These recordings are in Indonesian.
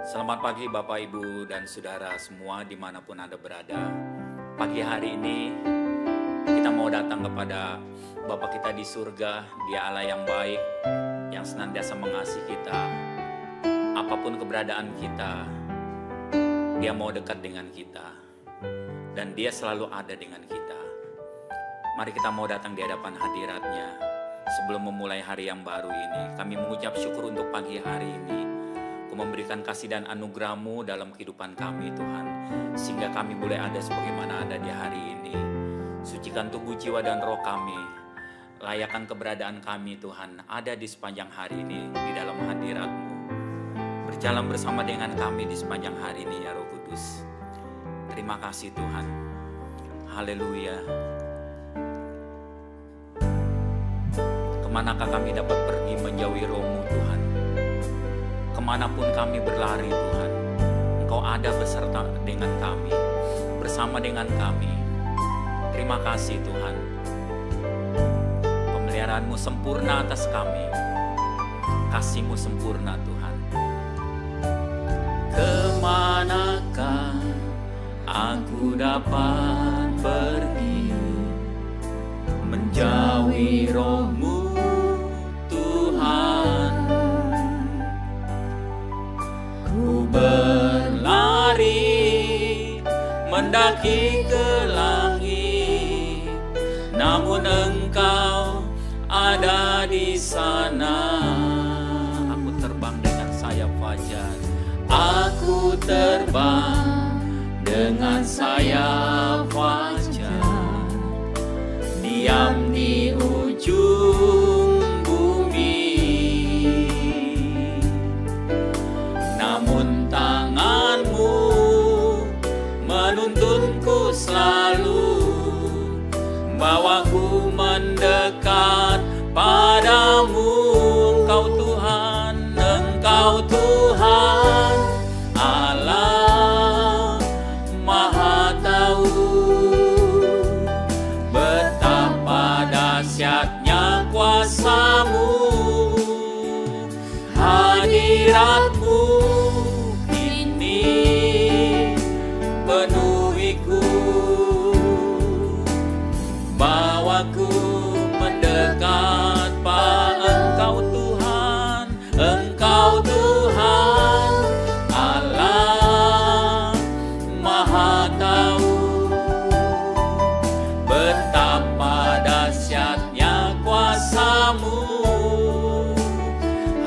Selamat pagi Bapak, Ibu, dan Saudara semua dimanapun Anda berada. Pagi hari ini kita mau datang kepada Bapa kita di surga. Dia Allah yang baik, yang senantiasa mengasihi kita. Apapun keberadaan kita, Dia mau dekat dengan kita. Dan Dia selalu ada dengan kita. Mari kita mau datang di hadapan hadirat-Nya. Sebelum memulai hari yang baru ini, kami mengucap syukur untuk pagi hari ini. Kau memberikan kasih dan anugerah-Mu dalam kehidupan kami, Tuhan. Sehingga kami boleh ada sebagaimana ada di hari ini. Sucikan tubuh, jiwa, dan roh kami. Layakan keberadaan kami, Tuhan, ada di sepanjang hari ini di dalam hadirat-Mu. Berjalan bersama dengan kami di sepanjang hari ini, ya Roh Kudus. Terima kasih, Tuhan. Haleluya. Kemanakah kami dapat pergi menjauhi roh-Mu, Tuhan? Kemanapun kami berlari, Tuhan, Engkau ada beserta dengan kami, bersama dengan kami. Terima kasih, Tuhan. Pemeliharaan-Mu sempurna atas kami. Kasih-Mu sempurna, Tuhan. Kemanakah aku dapat pergi menjauhi roh-Mu, Tuhan? Ku berlari mendaki ke langit, namun Engkau ada di sana. Aku terbang dengan sayap fajar. Aku terbang dengan sayap fajar, diam di ujung bumi. padamu, hadirat-Mu kini penuhiku, bawaku mendekat pada Engkau Tuhan, Engkau Tuhan Allah Maha Tahu. Betapa dahsyatnya kuasa-Mu,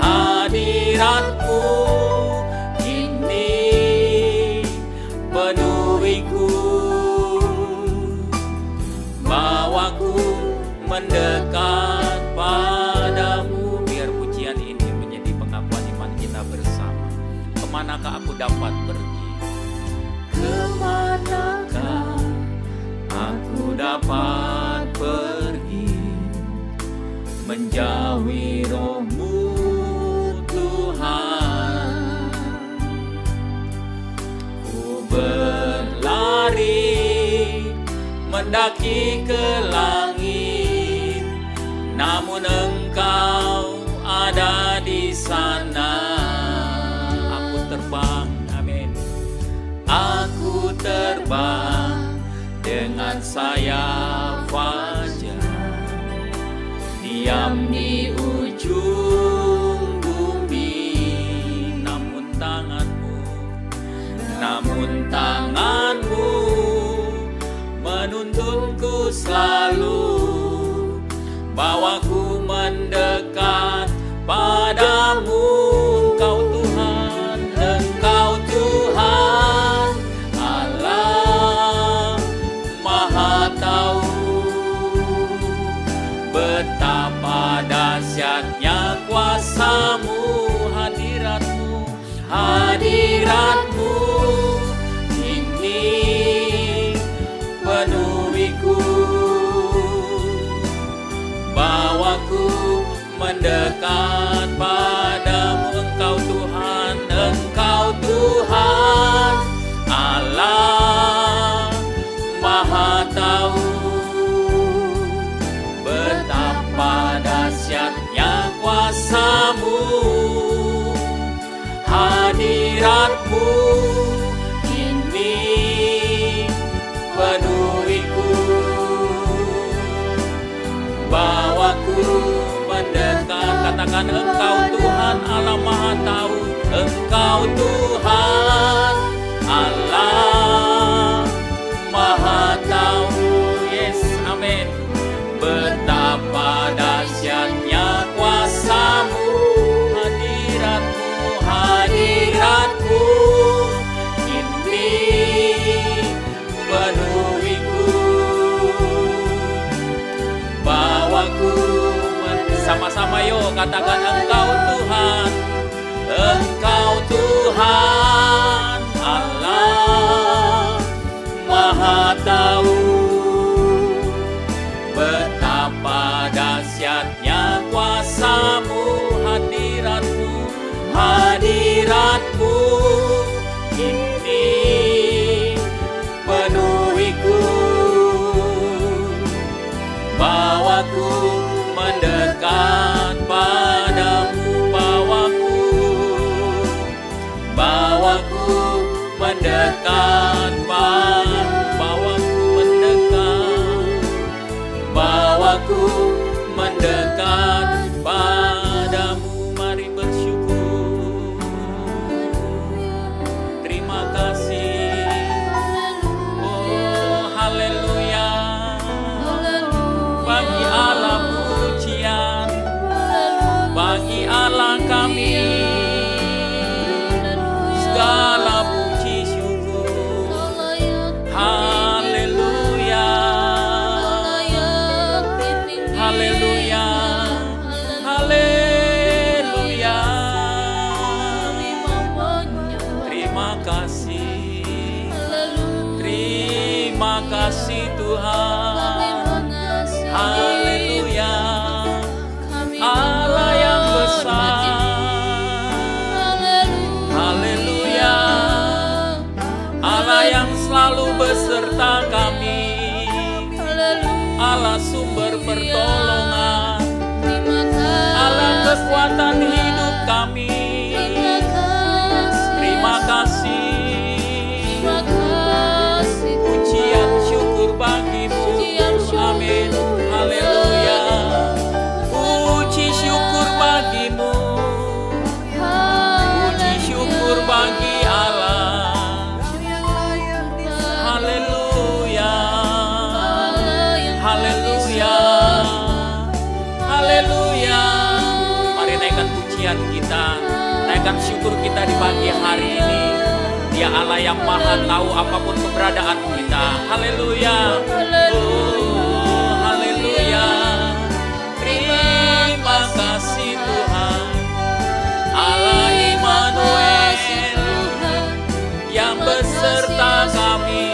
hadirat-Mu kini penuhiku, bawaku mendekat padamu. Biar pujian ini menjadi pengakuan iman kita bersama. Kemanakah aku dapat pergi? Kemanakah aku dapat pergi? Menjauhi Roh-Mu Tuhan. Ku berlari mendaki ke langit, namun Engkau ada di sana. Aku terbang, amin. Aku terbang dengan sayap fajar, diam di ujung bumi. Namun tanganmu menuntunku selalu, bawaku mendekat padamu. Engkau Tuhan, Engkau Tuhan Allah Maha Tahu. Betapa dahsyatnya kuasa-Mu, hadirat-Mu, hadirat-Mu kini penuhiku, bawaku mendekat padamu. Engkau Tuhan, Engkau Tuhan Allah Maha Tahu. Betapa dahsyatnya kuasa-Mu, hadirat-Mu kini penuhiku, bawaku mendekat. Katakan, Engkau Tuhan Allah Maha Tahu, Engkau Tuhan Allah Maha Tahu. Yes, amin. Betapa dahsyatnya kuasa-Mu, hadirat-Mu, hadirat-Mu kini penuhiku, bawaku sama-sama yuk katakan, Engkau Tuhan, Engkau Tuhan Allah Maha Tahu. Betapa dahsyatnya kuasa-Mu, hadirat-Mu, hadirat-Mu kini penuhiku, bawaku mendekat padamu, bawaku mendekat bawaku mendekat padamu. Mari bersyukur. Terima kasih. Oh, haleluya. Bagi Allah pujian, bagi Allah kami segala puji syukur. Haleluya, haleluya, haleluya. Terima kasih, terima kasih Tuhan. Haleluya, Allah yang besar. Haleluya, Allah yang selalu beserta kami. Allah sumber pertolongan. kekuatan hidup kami. Terima kasih. Pujian syukur bagimu. Amin. Haleluya. Puji syukur bagimu. Puji syukur bagi Allah. Haleluya. Haleluya. Haleluya. Mari naikkan pujian kita, naikkan syukur kita di pagi hari ini. Dia Allah yang maha tahu apapun keberadaan kita. Haleluya. Oh, haleluya. Terima kasih Tuhan. Allah Immanuel yang beserta kami.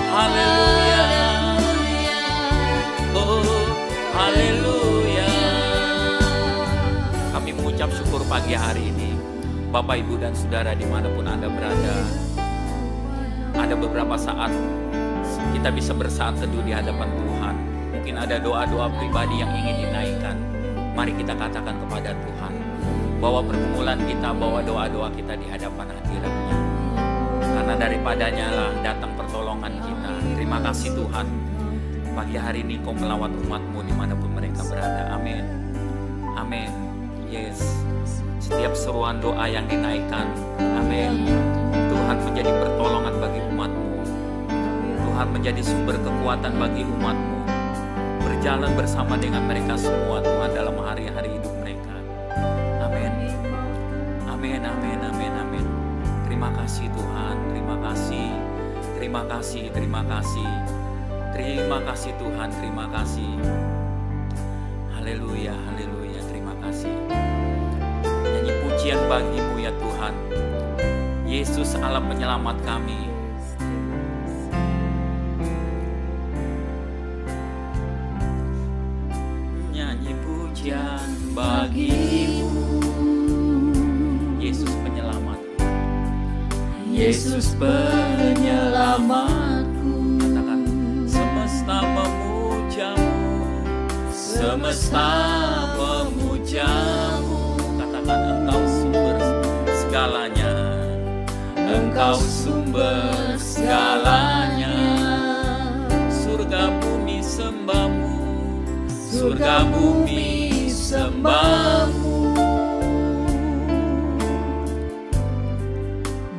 Haleluya. Oh, haleluya. Kami mengucap syukur pagi hari ini. Bapak, Ibu, dan Saudara dimanapun Anda berada, ada beberapa saat kita bisa bersaat teduh di hadapan Tuhan. Mungkin ada doa-doa pribadi yang ingin dinaikkan. Mari kita katakan kepada Tuhan, bawa pergumulan kita, bawa doa-doa kita di hadapan hadirat-Nya. Karena daripadanya lah datang pertolongan kita. Terima kasih Tuhan. Pagi hari ini Kau melawat umat-Mu dimanapun mereka berada. Amin. Amin. Yes. Setiap seruan doa yang dinaikkan, amin. Tuhan menjadi pertolongan bagi umat-Mu. Tuhan menjadi sumber kekuatan bagi umat-Mu. Berjalan bersama dengan mereka semua Tuhan dalam hari-hari hidup mereka. Amin. Amin, amin, amin, amin. Terima kasih Tuhan, terima kasih. Terima kasih, terima kasih. Terima kasih Tuhan, terima kasih. Haleluya, haleluya, terima kasih. Nyanyi pujian bagi-Mu ya Tuhan. Yesus Allah penyelamat kami. Nyanyi pujian bagi-Mu. Yesus penyelamatku. Yesus penyelamatku. Katakan semesta memuja-Mu. Semesta memuja-Mu. Engkau sumber segalanya. Engkau sumber segalanya. Surga bumi sembah-Mu. Surga bumi sembah-Mu.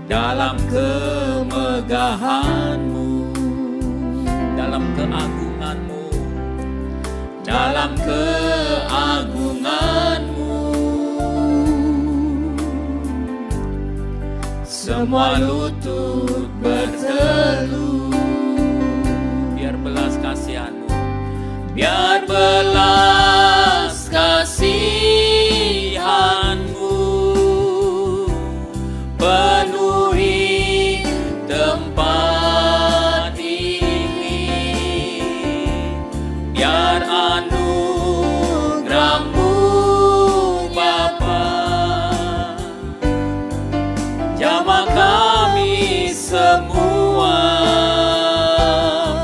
Dalam kemegahan-Mu, dalam keagungan-Mu, dalam keagungan-Mu. Semua lutut berteluh. Biar belas kasihan-Mu, biar belas kasihan-Mu penuhi tempat ini. Biar anugerah-Mu Bapa jamah kami semua.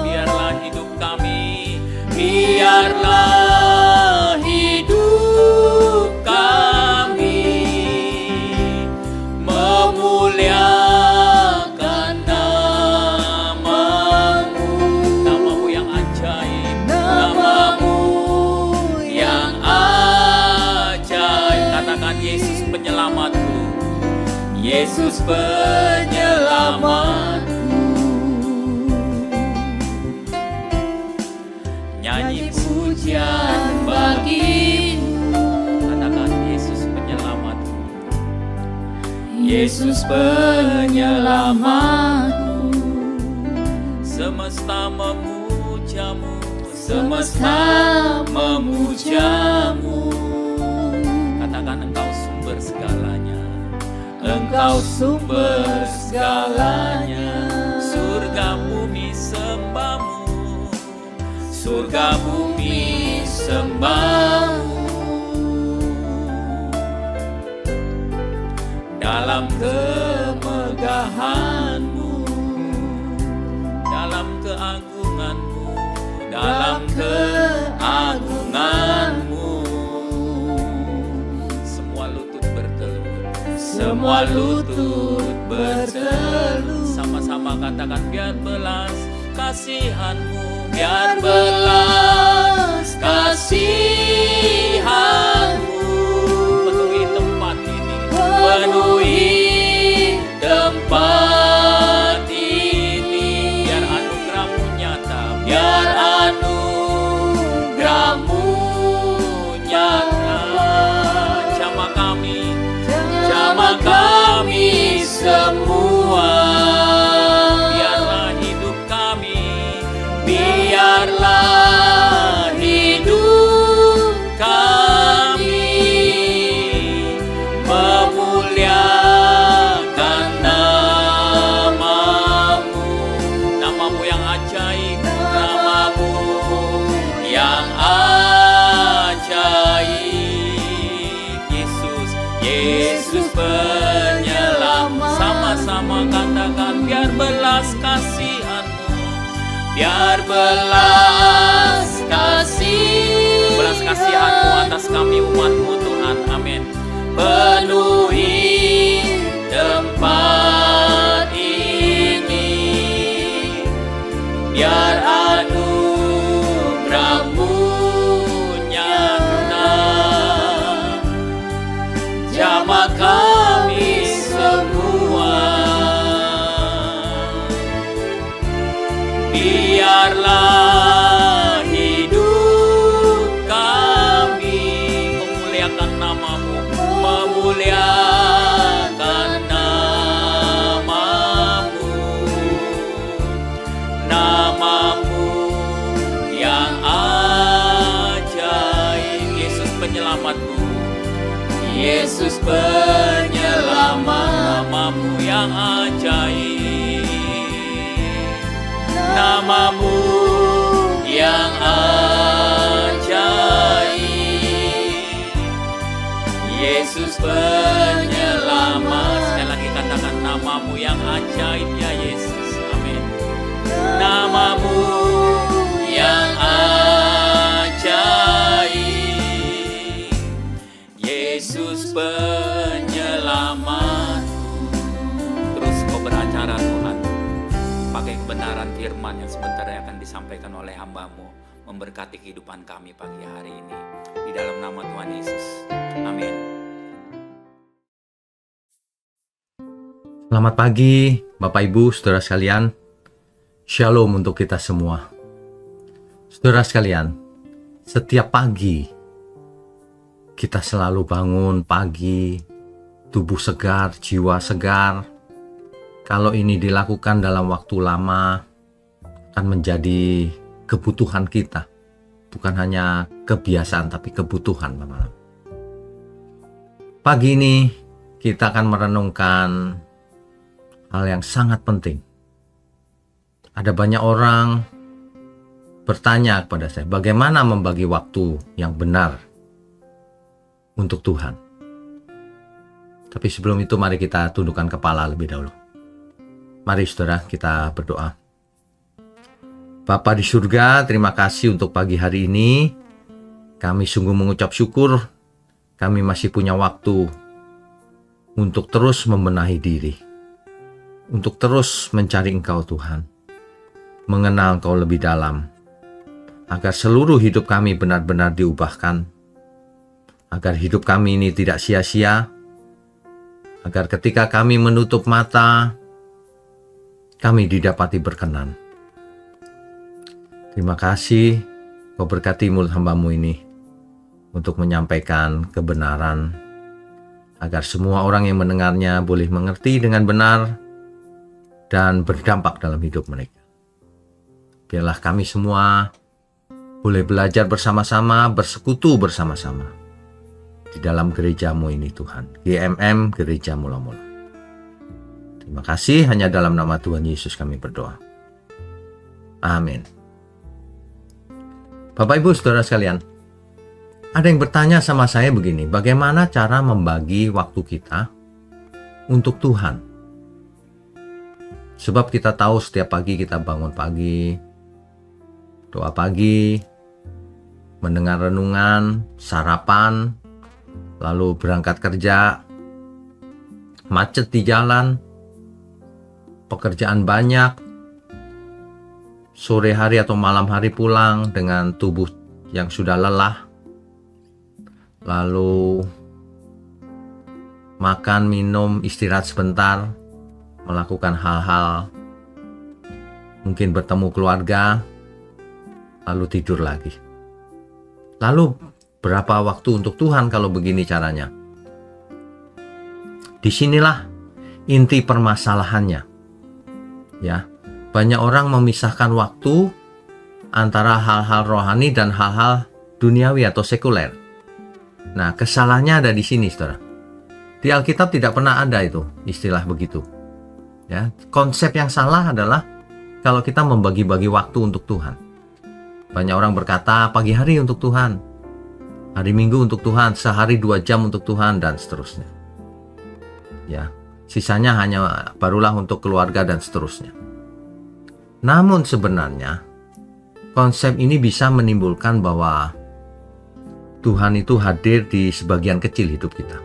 Biarlah hidup kami, biarlah hidup kami memuliakan nama-Mu. Nama-Mu yang ajaib, nama-Mu yang ajaib. Katakan Yesus penyelamatku. Yesus penyelamatku. Nyanyi pujian bagi-Mu. Katakan Yesus penyelamatku. Yesus penyelamatku. Semesta memuja-Mu. Semesta memuja-Mu. Katakan Engkau sumber segalanya. Engkau sumber segalanya. Surga bumi sembah-Mu. Surga bumi sembah-Mu. Dalam kemegahan-Mu, dalam keagungan-Mu, dalam keagungan-Mu. semua lutut bertelut. Sama-sama katakan, biar belas kasihan-Mu, biar belas kasihan-Mu penuhi tempat ini, penuhi tempat ini, biar anugerah-Mu nyata, biar anugerah-Mu nyata. Jamah kami semua, biarlah hidup kami, biarlah hidup kami memuliakan nama-Mu, nama-Mu yang ajaib, nama-Mu yang ajaib. Yesus penyelamat. Sama-sama katakan, biar belas kasihan-Mu, biar belas kasihan-Mu atas kami umat-Mu Tuhan. Amin. Penuhi tempat ini, biar anugerah-Mu nyata. Jamah kami semua, biarlah hidup kami memuliakan nama-Mu, memuliakan nama-Mu, nama-Mu yang ajaib. Yesus penyelamat-Ku, Yesus penyelamat, nama-Mu yang ajaib, nama-Mu yang ajaib. Yesus penyelamat. Sekali lagi katakan, nama-Mu yang ajaib ya Yesus. Amin. Nama-Mu yang ajaib, Yesus penyelamat. Terus Kau beracara Tuhan, pakai kebenaran firman yang sebentar akan disampaikan oleh hamba-Mu, memberkati kehidupan kami pagi hari ini. Di dalam nama Tuhan Yesus. Amin. Selamat pagi Bapak Ibu, saudara sekalian. Shalom untuk kita semua. Saudara sekalian, setiap pagi kita selalu bangun pagi, tubuh segar, jiwa segar. Kalau ini dilakukan dalam waktu lama, akan menjadi kebutuhan kita. Bukan hanya kebiasaan, tapi kebutuhan. Pagi ini kita akan merenungkan hal yang sangat penting. Ada banyak orang bertanya kepada saya, bagaimana membagi waktu yang benar untuk Tuhan. Tapi sebelum itu mari kita tundukkan kepala lebih dahulu. Mari saudara kita berdoa. Bapa di surga, terima kasih untuk pagi hari ini. Kami sungguh mengucap syukur kami masih punya waktu untuk terus membenahi diri. Untuk terus mencari Engkau Tuhan. Mengenal Engkau lebih dalam. Agar seluruh hidup kami benar-benar diubahkan. Agar hidup kami ini tidak sia-sia. Agar ketika kami menutup mata, kami didapati berkenan. Terima kasih Kau berkati mulut hamba-Mu ini untuk menyampaikan kebenaran, agar semua orang yang mendengarnya boleh mengerti dengan benar dan berdampak dalam hidup mereka. Biarlah kami semua boleh belajar bersama-sama, bersekutu bersama-sama di dalam gereja-Mu ini Tuhan, GMM Gereja Mula-Mula. Terima kasih, hanya dalam nama Tuhan Yesus kami berdoa. Amin. Bapak Ibu saudara sekalian, ada yang bertanya sama saya begini, bagaimana cara membagi waktu kita untuk Tuhan? Sebab kita tahu setiap pagi kita bangun pagi, doa pagi, mendengar renungan, sarapan, lalu berangkat kerja. macet di jalan, pekerjaan banyak, sore hari atau malam hari pulang dengan tubuh yang sudah lelah, lalu makan, minum, istirahat sebentar, melakukan hal-hal, mungkin bertemu keluarga, lalu tidur lagi. Lalu berapa waktu untuk Tuhan kalau begini caranya? Disinilah inti permasalahannya. Ya, banyak orang memisahkan waktu antara hal-hal rohani dan hal-hal duniawi atau sekuler. Nah, kesalahannya ada di sini, saudara. Di Alkitab tidak pernah ada itu istilah begitu. Ya, konsep yang salah adalah kalau kita membagi-bagi waktu untuk Tuhan. Banyak orang berkata pagi hari untuk Tuhan, hari Minggu untuk Tuhan, sehari 2 jam untuk Tuhan, dan seterusnya. Ya, sisanya hanya barulah untuk keluarga dan seterusnya. Namun sebenarnya konsep ini bisa menimbulkan bahwa Tuhan itu hadir di sebagian kecil hidup kita.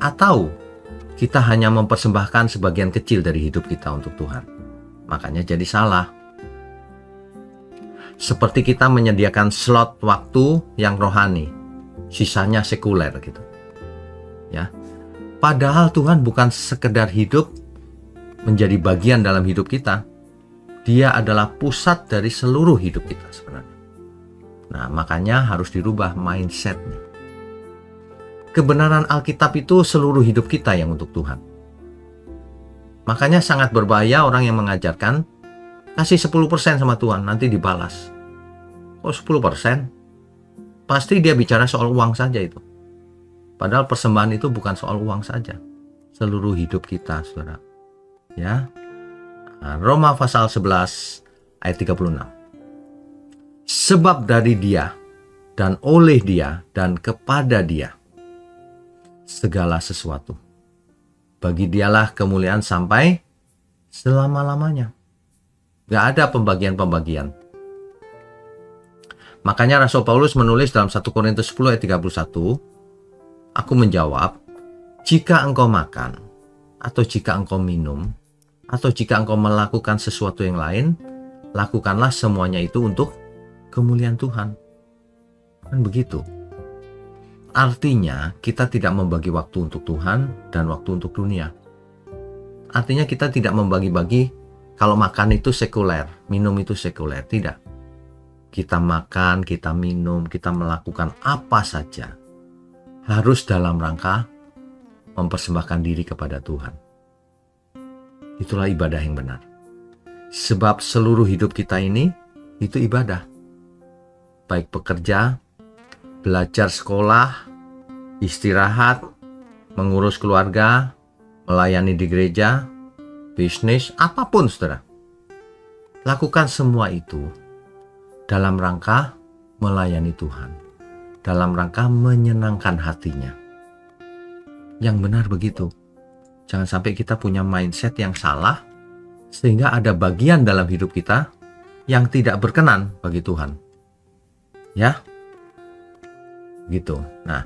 Atau kita hanya mempersembahkan sebagian kecil dari hidup kita untuk Tuhan. Makanya jadi salah. Seperti kita menyediakan slot waktu yang rohani, sisanya sekuler gitu. Ya. Padahal Tuhan bukan sekedar hidup menjadi bagian dalam hidup kita. Dia adalah pusat dari seluruh hidup kita sebenarnya. Nah, makanya harus dirubah mindsetnya. Kebenaran Alkitab itu seluruh hidup kita yang untuk Tuhan. Makanya sangat berbahaya orang yang mengajarkan kasih 10% sama Tuhan, nanti dibalas. Oh, 10%? Pasti dia bicara soal uang saja itu. Padahal persembahan itu bukan soal uang saja. Seluruh hidup kita, saudara. Ya. Nah, Roma pasal 11 ayat 36. Sebab dari Dia dan oleh Dia dan kepada Dia segala sesuatu. Bagi Dialah kemuliaan sampai selama-lamanya. Gak ada pembagian-pembagian. Makanya Rasul Paulus menulis dalam 1 Korintus 10 ayat 31, aku menjawab, jika engkau makan, atau jika engkau minum, atau jika engkau melakukan sesuatu yang lain, lakukanlah semuanya itu untuk kemuliaan Tuhan. Kan begitu. Artinya kita tidak membagi waktu untuk Tuhan dan waktu untuk dunia. Artinya kita tidak membagi-bagi kalau makan itu sekuler, minum itu sekuler. Tidak. Kita makan, kita minum, kita melakukan apa saja harus dalam rangka mempersembahkan diri kepada Tuhan. Itulah ibadah yang benar. Sebab seluruh hidup kita ini itu ibadah. Baik bekerja, belajar sekolah, istirahat, mengurus keluarga, melayani di gereja, bisnis, apapun saudara. Lakukan semua itu dalam rangka melayani Tuhan, dalam rangka menyenangkan hatinya. Yang benar begitu. Jangan sampai kita punya mindset yang salah, sehingga ada bagian dalam hidup kita yang tidak berkenan bagi Tuhan. Ya, gitu. Nah,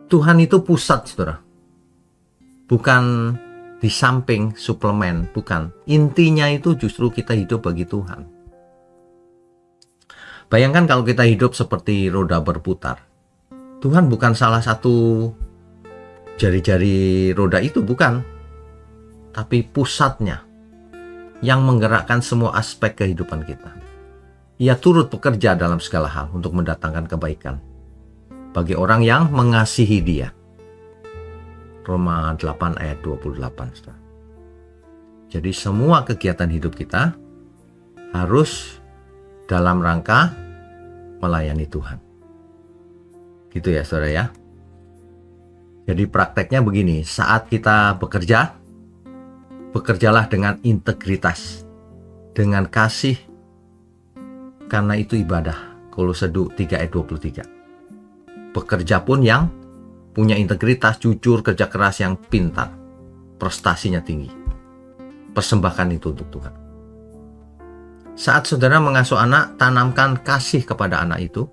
Tuhan itu pusat, saudara. Bukan di samping suplemen, bukan. Intinya itu justru kita hidup bagi Tuhan. Bayangkan kalau kita hidup seperti roda berputar. Tuhan bukan salah satu jari-jari roda itu, bukan. Tapi pusatnya yang menggerakkan semua aspek kehidupan kita. Ia turut bekerja dalam segala hal untuk mendatangkan kebaikan bagi orang yang mengasihi Dia. Roma 8 ayat 28. Jadi semua kegiatan hidup kita harus dalam rangka melayani Tuhan. Gitu ya saudara ya. Jadi prakteknya begini, saat kita bekerja, bekerjalah dengan integritas, dengan kasih, karena itu ibadah. Kolose 3 ayat 23. Bekerja pun yang punya integritas, jujur, kerja keras, yang pintar, prestasinya tinggi. Persembahkan itu untuk Tuhan. Saat saudara mengasuh anak, tanamkan kasih kepada anak itu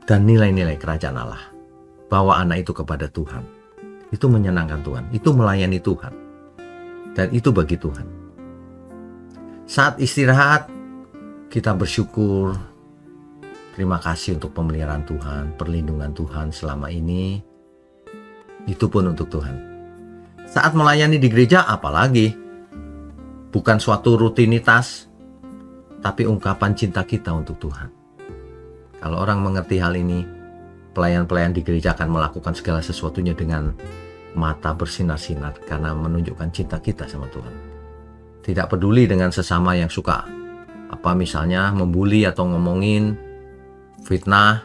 dan nilai-nilai kerajaan Allah. Bawa anak itu kepada Tuhan. Itu menyenangkan Tuhan, itu melayani Tuhan. Dan itu bagi Tuhan. Saat istirahat, kita bersyukur. Terima kasih untuk pemeliharaan Tuhan, perlindungan Tuhan selama ini. Itu pun untuk Tuhan. Saat melayani di gereja, apalagi? Bukan suatu rutinitas, tapi ungkapan cinta kita untuk Tuhan. Kalau orang mengerti hal ini, pelayan-pelayan di gereja akan melakukan segala sesuatunya dengan mata bersinar-sinar karena menunjukkan cinta kita sama Tuhan. Tidak peduli dengan sesama yang suka misalnya membuli atau ngomongin, fitnah,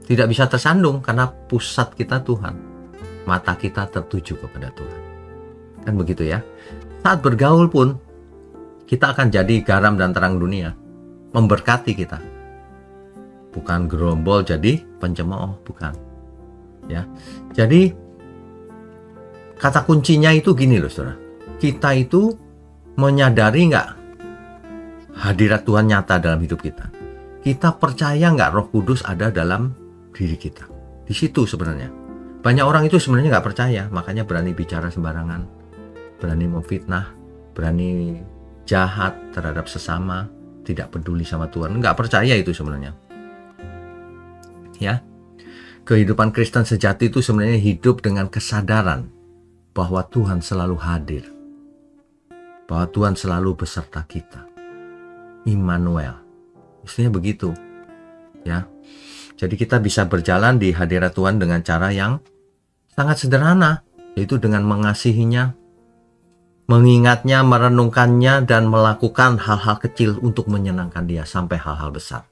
tidak bisa tersandung karena pusat kita Tuhan. Mata kita tertuju kepada Tuhan. Kan begitu ya. Saat bergaul pun kita akan jadi garam dan terang dunia, memberkati kita. Bukan gerombol jadi pencemooh, bukan. Ya. Jadi kata kuncinya itu gini loh, Saudara. Kita itu menyadari nggak hadirat Tuhan nyata dalam hidup kita. Kita percaya nggak Roh Kudus ada dalam diri kita. Di situ sebenarnya. Banyak orang itu sebenarnya nggak percaya, makanya berani bicara sembarangan, berani memfitnah, berani jahat terhadap sesama, tidak peduli sama Tuhan. Nggak percaya itu sebenarnya. Ya, kehidupan Kristen sejati itu sebenarnya hidup dengan kesadaran bahwa Tuhan selalu hadir, bahwa Tuhan selalu beserta kita. Immanuel, istinya begitu, ya. Jadi kita bisa berjalan di hadirat Tuhan dengan cara yang sangat sederhana, yaitu dengan mengasihinya, mengingatnya, merenungkannya, dan melakukan hal-hal kecil untuk menyenangkan Dia sampai hal-hal besar.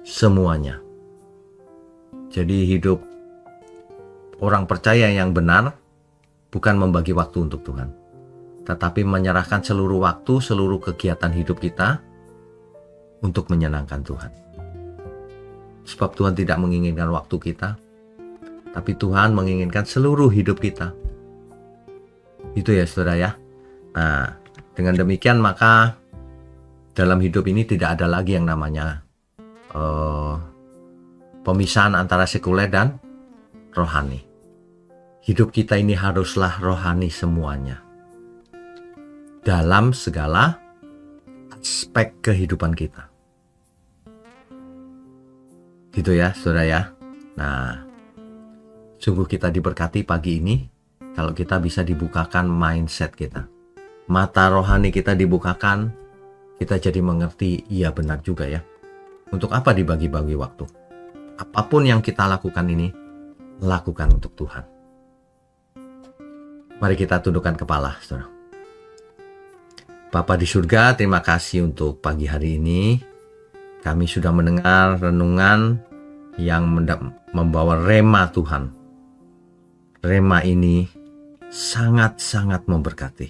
Semuanya. Jadi hidup orang percaya yang benar bukan membagi waktu untuk Tuhan, tetapi menyerahkan seluruh waktu, seluruh kegiatan hidup kita untuk menyenangkan Tuhan. Sebab Tuhan tidak menginginkan waktu kita, tapi Tuhan menginginkan seluruh hidup kita. Itu ya saudara ya. Nah, dengan demikian maka dalam hidup ini tidak ada lagi yang namanya pemisahan antara sekuler dan rohani. Hidup kita ini haruslah rohani semuanya. Dalam segala aspek kehidupan kita. Gitu ya, saudara ya. Nah, sungguh kita diberkati pagi ini kalau kita bisa dibukakan mindset kita. Mata rohani kita dibukakan, kita jadi mengerti, iya benar juga ya. Untuk apa dibagi-bagi waktu? Apapun yang kita lakukan ini, lakukan untuk Tuhan. Mari kita tundukkan kepala, saudara. Bapa di surga, terima kasih untuk pagi hari ini. Kami sudah mendengar renungan yang membawa rema Tuhan. Rema ini sangat-sangat memberkati.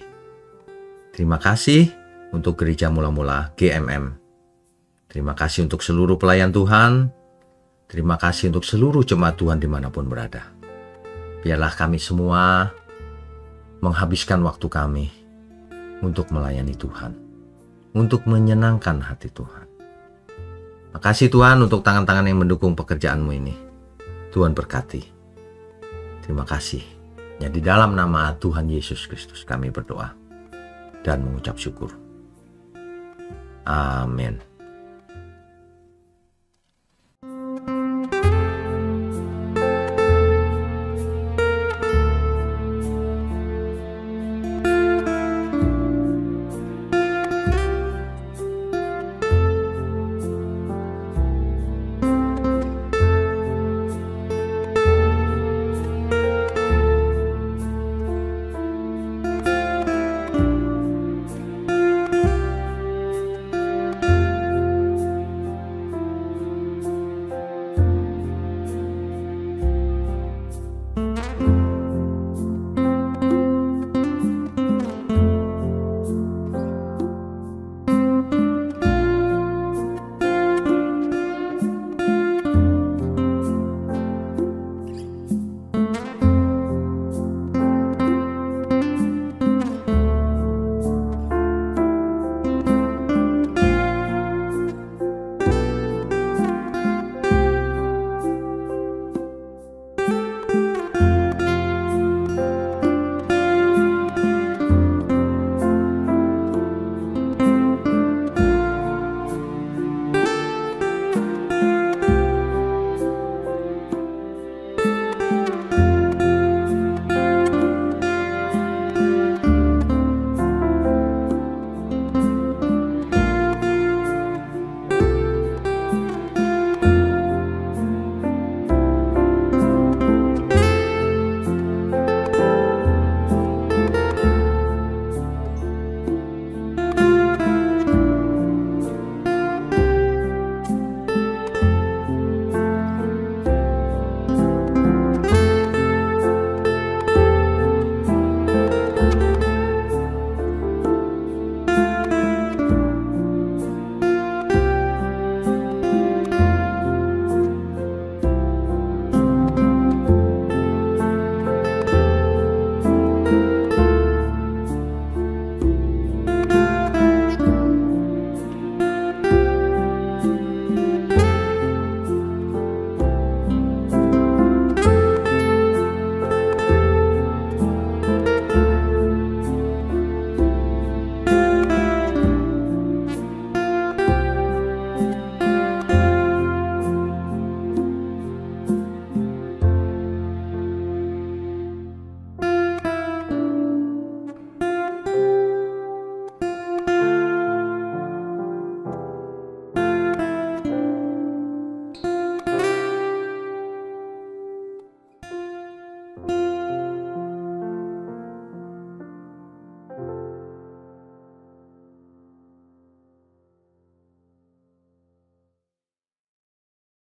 Terima kasih untuk Gereja Mula-Mula GMM. Terima kasih untuk seluruh pelayan Tuhan. Terima kasih untuk seluruh jemaat Tuhan dimanapun berada. Biarlah kami semua menghabiskan waktu kami untuk melayani Tuhan, untuk menyenangkan hati Tuhan. Makasih Tuhan untuk tangan-tangan yang mendukung pekerjaanmu ini. Tuhan berkati. Terima kasih. Ya, di dalam nama Tuhan Yesus Kristus kami berdoa dan mengucap syukur. Amin.